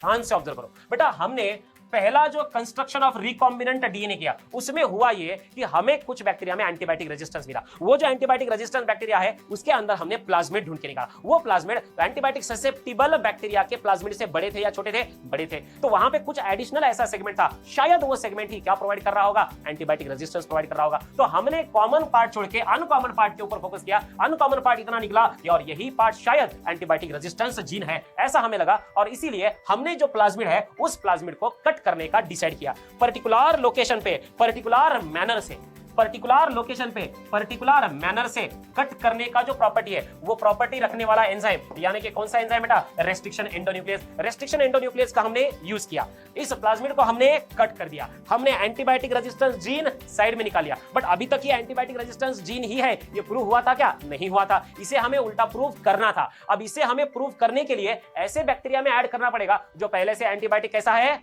ध्यान से ऑब्जर्व करो बेटा, हमने पहला जो कंस्ट्रक्शन ऑफ रिकॉम्बिनेंट डीएनए किया उसमें हुआ ये कि हमें कुछ बैक्टीरिया में एंटीबायोटिक रेजिस्टेंस मिला। वो जो एंटीबायोटिक रेजिस्टेंस बैक्टीरिया है उसके अंदर हमने प्लाज्मिड ढूंढ के निकाला। वो प्लाज्मिड एंटीबायोटिक ससेप्टिबल बैक्टीरिया के प्लाज्मिड से बड़े थे या छोटे थे? बड़े थे। तो वहां पे कुछ एडिशनल ऐसा सेगमेंट था, शायद वो सेगमेंट ही क्या प्रोवाइड कर रहा होगा? एंटीबायोटिक रेजिस्टेंस प्रोवाइड कर रहा होगा। तो हमने कॉमन पार्ट छोड़ के अनकॉमन पार्ट के ऊपर फोकस किया। अनकॉमन पार्ट इतना निकला कि और यही पार्ट शायद एंटीबायोटिक रेजिस्टेंस जीन है, ऐसा हमें लगा। और इसीलिए हमने जो प्लाज्मिड है उस प्लाज्मिड को कट करने का डिसाइड किया। पर्टिकुलर लोकेशन पे पर्टिकुलर मैनर से, पर्टिकुलर लोकेशन पे पर्टिकुलर मैनर से कट करने का जो प्रॉपर्टी है वो प्रॉपर्टी रखने वाला एंजाइम, यानी कि कौन सा एंजाइम बेटा? Restriction endonuclease. रेस्ट्रिक्शन एंडोन्यूक्लियस का हमने यूज किया, इस प्लाज्मिड को हमने कट कर दिया, हमने एंटीबायोटिक रेजिस्टेंस जीन साइड में निकाल लिया। बट अभी तक ये एंटीबायोटिक रेजिस्टेंस जीन ही है, ये प्रूव हुआ था क्या? नहीं हुआ था। इसे हमें उल्टा प्रूव करना था। अब इसे हमें प्रूव करने के लिए ऐसे बैक्टीरिया में ऐड करना पड़ेगा जो पहले से एंटीबायोटिक कैसा है?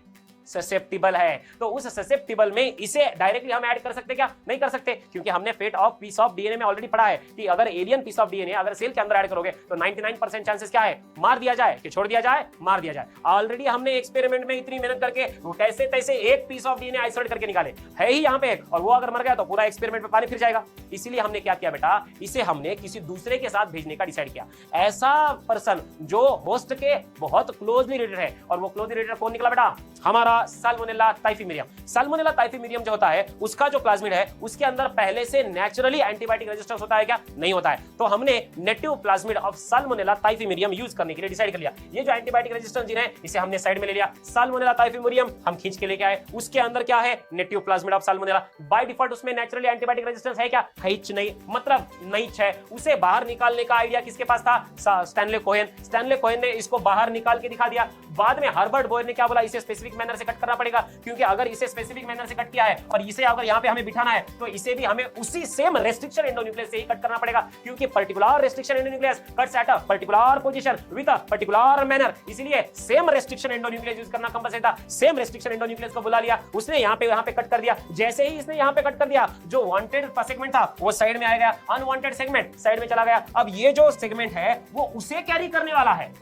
ससेप्टिबल है। तो उस ससेप्टिबल में इसे डायरेक्टली हम ऐड कर सकते क्या? नहीं कर सकते, क्योंकि हमने fate of piece of DNA में ऑलरेडी पढ़ा है कि अगर एलियन पीस ऑफ डीएनए अगर सेल के अंदर ऐड करोगे तो 99% चांसेस क्या है? मार दिया जाए कि छोड़ दिया जाए? मार दिया जाए। ऑलरेडी हमने एक्सपेरिमेंट में इतनी मेहनत करके कैसे तैसे एक पीस ऑफ डीएनए आइसोलेट करके निकाले, है ही यहाँ पे, और वो अगर मर गया तो पूरा एक्सपेरिमेंट में पानी फिर जाएगा। इसीलिए हमने क्या किया बेटा, इसे हमने किसी दूसरे के साथ भेजने का डिसाइड किया। ऐसा पर्सन जो होस्ट के बहुत क्लोजली रिलेटेड है, और वो क्लोजली रिलेटेड कौन निकला बेटा? हमारा साल्मोनेला टाइफीमेरियम। साल्मोनेला टाइफीमेरियम जो होता है उसका जो प्लाज्मिड है उसके अंदर पहले से नेचुरली एंटीबायोटिक रेजिस्टेंस होता है क्या? नहीं होता है। तो हमने native plasmid of Salmonella typhimurium use करने के लिए डिसाइड कर लिया। ये जो एंटीबायोटिक रेजिस्टेंस जीन है इसे हमने साइड में ले लिया। साल्मोनेला टाइफीमेरियम हम खींच के लेके आए, उसके अंदर क्या है? Native plasmid of salmonella. By default उसमें नेचुरली एंटीबायोटिक रेजिस्टेंस है क्या? है नहीं, मतलब नहीं है। उसे बाहर निकालने का आइडिया किसके पास था? Stanley Cohen. स्टैनले कोहेन ने इसको बाहर निकाल के दिखा दिया। बाद में हर्बर्ट बोयर ने क्या बोला? इसे स्पेसिफिक मैनर से कट करना पड़ेगा, क्योंकि अगर इसे स्पेसिफिक मैनर से कट किया है और इसे अगर यहां पे हमें बिठाना है तो इसे भी हमें उसी सेम रेस्ट्रिक्शन एंडोन्यूक्लियस से ही कट करना पड़ेगा, क्योंकि particular restriction endonuclease cuts at a particular position with a particular manner. इसलिए सेम रेस्ट्रिक्शन एंडोन्यूक्लियस यूज करना कंपलसरी था। सेम रेस्ट्रिक्शन एंडोन्यूक्लियस को बुला लिया, उसने यहां पे कट कर दिया। जैसे ही इसने यहां पे कट कर दिया, जो वांटेड सेगमेंट था वो साइड में आ गया, अनवांटेड सेगमेंट साइड में चला गया। अब ये जो सेगमेंट है वो उसे कैरी करने वाला है।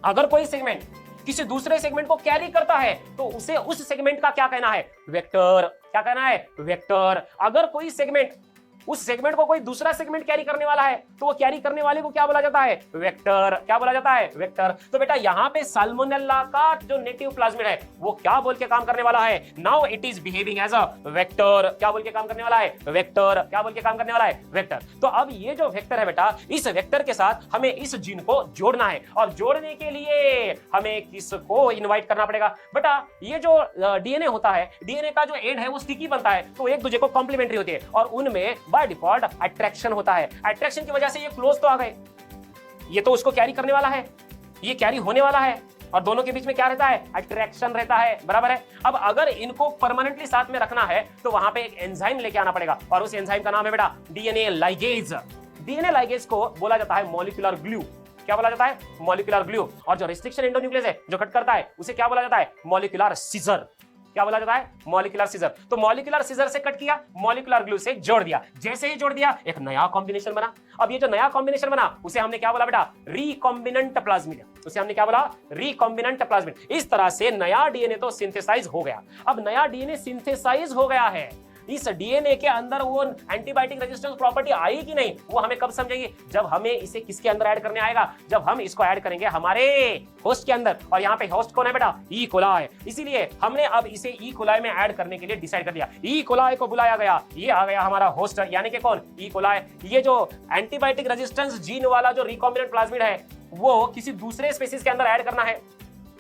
अगर कोई सेगमेंट किसी दूसरे सेगमेंट को कैरी करता है तो उसे उस सेगमेंट का क्या कहना है? वेक्टर। क्या कहना है? वेक्टर। अगर कोई सेगमेंट उस सेगमेंट को कोई दूसरा सेगमेंट कैरी करने वाला है तो वो कैरी करने वाले को क्या बोला जाता है? वेक्टर। क्या बोला जाता है? वेक्टर। तो बेटा यहाँ पे साल्मोनेला का जो नेटिव प्लाज्मिड है वो क्या बोल के काम करने वाला है? Now it is behaving as a vector. क्या बोल के काम करने वाला है? वेक्टर। क्या बोल के काम करने वाला है? वेक्टर। तो अब ये जो वेक्टर है बेटा, इस वेक्टर के साथ हमें इस जीन को जोड़ना है, और जोड़ने के लिए हमें किसको इन्वाइट करना पड़ेगा? बेटा ये जो डीएनए होता है, डीएनए का जो एंड है वो स्टिकी बनता है, तो एक दूसरे को कॉम्प्लीमेंट्री होती है, और उनमें बाय डिफॉल्ट अट्रैक्शन होता है। अट्रैक्शन की वजह से ये क्लोज तो आ गए, ये तो उसको कैरी करने वाला है, ये कैरी होने वाला है, और दोनों के बीच में क्या रहता है? अट्रैक्शन रहता है। बराबर है। अब अगर इनको परमानेंटली साथ में रखना है तो वहां पे एक एंजाइम लेके आना पड़ेगा, और उस एंजाइम का नाम है बेटा डीएनए लाइगेज। डीएनए लाइगेज को बोला जाता है मॉलिक्यूलर ग्लू। क्या बोला जाता है? Molecular glue. और जो रेस्ट्रिक्शन एंडोन्यूक्लियस है जो कट करता है उसे क्या बोला जाता है? Molecular scissor. क्या बोला जाता है? Molecular scissor. तो मॉलिक्यूलर सीजर से कट किया, मॉलिक्यूलर ग्लू से जोड़ दिया। जैसे ही जोड़ दिया एक नया कॉम्बिनेशन बना। अब ये जो नया कॉम्बिनेशन बना उसे हमने क्या बोला बेटा? Recombinant plasmid. उसे हमने क्या बोला? Recombinant plasmid. इस तरह से नया डीएनए तो सिंथेसाइज हो गया। अब नया डीएनए सिंथेसाइज हो गया है, इस डीएनए के अंदर वो एंटीबायोटिक रेजिस्टेंस प्रॉपर्टी आई कि नहीं वो हमें कब समझेंगे? जब हमें इसे किसके अंदर ऐड करने आएगा? जब हम इसको ऐड करेंगे हमारे होस्ट के अंदर, और यहाँ पे होस्ट कौन है बेटा? E coli. इसीलिए हमने अब इसे ई कोलाई में ऐड करने के लिए डिसाइड कर दिया। ई कोलाई को बुलाया गया, ये आ गया हमारा होस्ट, यानी कि कौन? E coli. ये जो एंटीबायोटिक रेजिस्टेंस जीन वाला जो रिकॉम्बिनेंट प्लाज्मिड है वो किसी दूसरे स्पीशीज के अंदर ऐड करना है।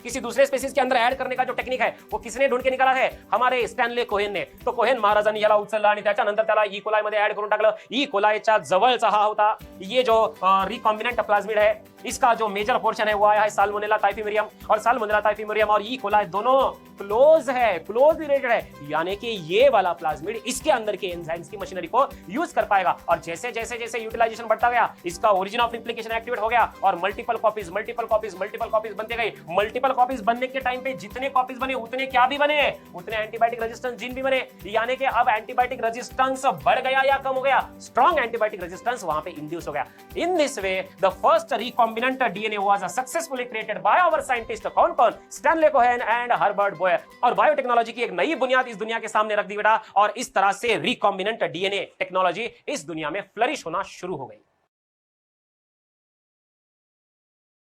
किसी दूसरे स्पीशीज के अंदर ऐड करने का जो टेक्निक है वो किसने ढूंढ के निकाला है? हमारे स्टॅनले कोहेन ने। तो कोहेन महाराजांनी याला उचलला आणि त्याच्यानंतर त्याला ई कोलाई मध्ये ऐड करून टाकलं। ई कोलायच्या जवळचा हा होता ये जो रिकॉम्बिनेंट प्लाज्मिड है, इसका जो मेजर पोर्शन है वो आया है साल्मोनेला टाइफीमेरियम, और साल्मोनेला टाइफीमेरियम और ई कोलाई दोनों क्लोज है, क्लोज रिलेटेड है, यानी कि ये वाला प्लाज्मिड इसके अंदर के एंजाइम्स की मशीनरी को यूज कर पाएगा। और जैसे जैसे जैसे यूटिलाइजेशन बढ़ता गया इसका ओरिजिन ऑफ रिप्लिकेशन एक्टिवेट हो गया और मल्टीपल कॉपीज बनते गई। मल्टीपल कॉपीज बनने के टाइम पे जितने कॉपीज बने उतने क्या भी बने, उतने एंटीबायोटिक रेजिस्टेंस जीन भी बने, यानी कि अब एंटीबायोटिक रेजिस्टेंस बढ़ गया या कम हो गया, स्ट्रॉन्ग एंटीबायोटिक रेजिस्टेंस वहां पे इंड्यूस हो गया। In this way the first recombinant DNA was successfully created by our scientist, कौन कौन, Stanley Cohen and Herbert Boyer. और बायोटेक्नोलॉजी की एक नई बुनियाद इस दुनिया के सामने रख दी बेटा, और इस तरह से रिकॉम्बिनेंट डीएनए टेक्नोलॉजी इस दुनिया में फ्लरिश होना शुरू हो गई।